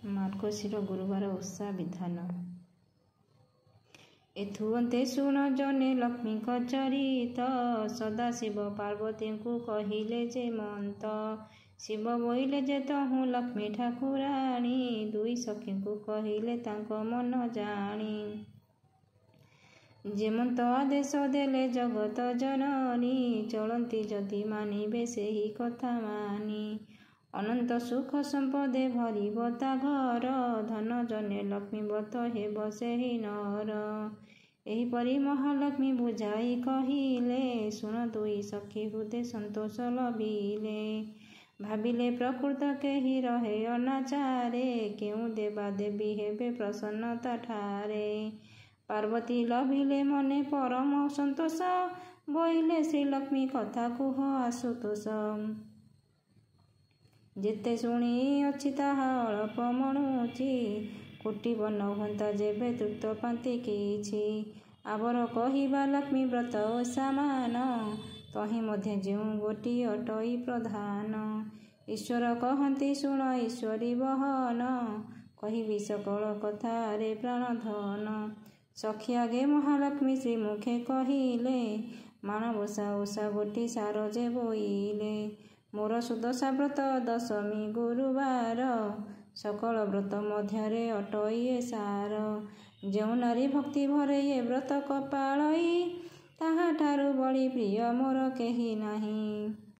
ମାର୍ଗଶିର ଗୁରୁବାର ଓଷା ବିଧାନ। ଏଥୁଅନ୍ତେ ଶୁଣ ଜନେ ଲକ୍ଷ୍ମୀଙ୍କ ଚରିତ, ସଦାଶିବ ପାର୍ବତୀଙ୍କୁ କହିଲେ ଯେ ମନ୍ତ। ଶିବ ବୋଇଲେ ଯେ ତହୁଁ ଲକ୍ଷ୍ମୀ ଠାକୁରାଣୀ, ଦୁଇ ସଖୀଙ୍କୁ କହିଲେ ତାଙ୍କ ମନ ଜାଣି। ଯେମନ୍ତ ଆଦେଶ ଦେଲେ ଜଗତ ଜନନୀ, ଚଳନ୍ତି ଯଦି ମାନିବେ ସେହି କଥା ମାନି। ଅନନ୍ତ ସୁଖ ସମ୍ପଦେ ଭରିବ ତା ଘର, ଧନ ଜନେ ଲକ୍ଷ୍ମୀ ବ୍ରତ ହେବ ସେହି ନର। ଏହିପରି ମହାଲକ୍ଷ୍ମୀ ବୁଝାଇ କହିଲେ, ଶୁଣ ଦୁଇ ସଖୀ ହୃଦେ ସନ୍ତୋଷ ଲଭିଲେ। ଭାବିଲେ ପ୍ରକୃତ କେହି ରହେ ଅନାଚାରେ, କେଉଁ ଦେବା ଦେବୀ ହେବେ ପ୍ରସନ୍ନତା ଠାରେ। ପାର୍ବତୀ ଲଭିଲେ ମନେ ପରମ ସନ୍ତୋଷ, ବୋଇଲେ ଶ୍ରୀଲକ୍ଷ୍ମୀ କଥା କୁହ ଆଶୁତୋଷ। ଯେତେ ଶୁଣିଅଛି ତାହା ଅଳପ ମଣୁଛି, କୋଟି ବର୍ଣ୍ଣ ହୁଅନ୍ତା ଯେବେ ତୃପ୍ତ ପାନ୍ତି କିଛି। ଆବର କହିବା ଲକ୍ଷ୍ମୀ ବ୍ରତ ଓଷା ମାନ, ତହିଁ ମଧ୍ୟ ଯେଉଁ ଗୋଟିଏ ଅଟଇ ପ୍ରଧାନ। ଈଶ୍ୱର କହନ୍ତି ଶୁଣ ଈଶ୍ୱରୀ ବହନ, କହିବି ସକଳ କଥାରେ ପ୍ରାଣ ଧନ। ସଖୀ ଆଗେ ମହାଲକ୍ଷ୍ମୀ ଶ୍ରୀମୁଖେ କହିଲେ, ମାଣବସା ଓଷା ଗୋଟି ସାର ଯେ ବୋଇଲେ। ମୋର ସୁଦଶା ବ୍ରତ ଦଶମୀ ଗୁରୁବାର, ସକଳ ବ୍ରତ ମଧ୍ୟରେ ଅଟଇ ଏ ସାର। ଯେଉଁ ନାରୀ ଭକ୍ତି ଭରେ ଏ ବ୍ରତ କପାଳଇ, ତାହାଠାରୁ ବଳି ପ୍ରିୟ ମୋର କେହି ନାହିଁ।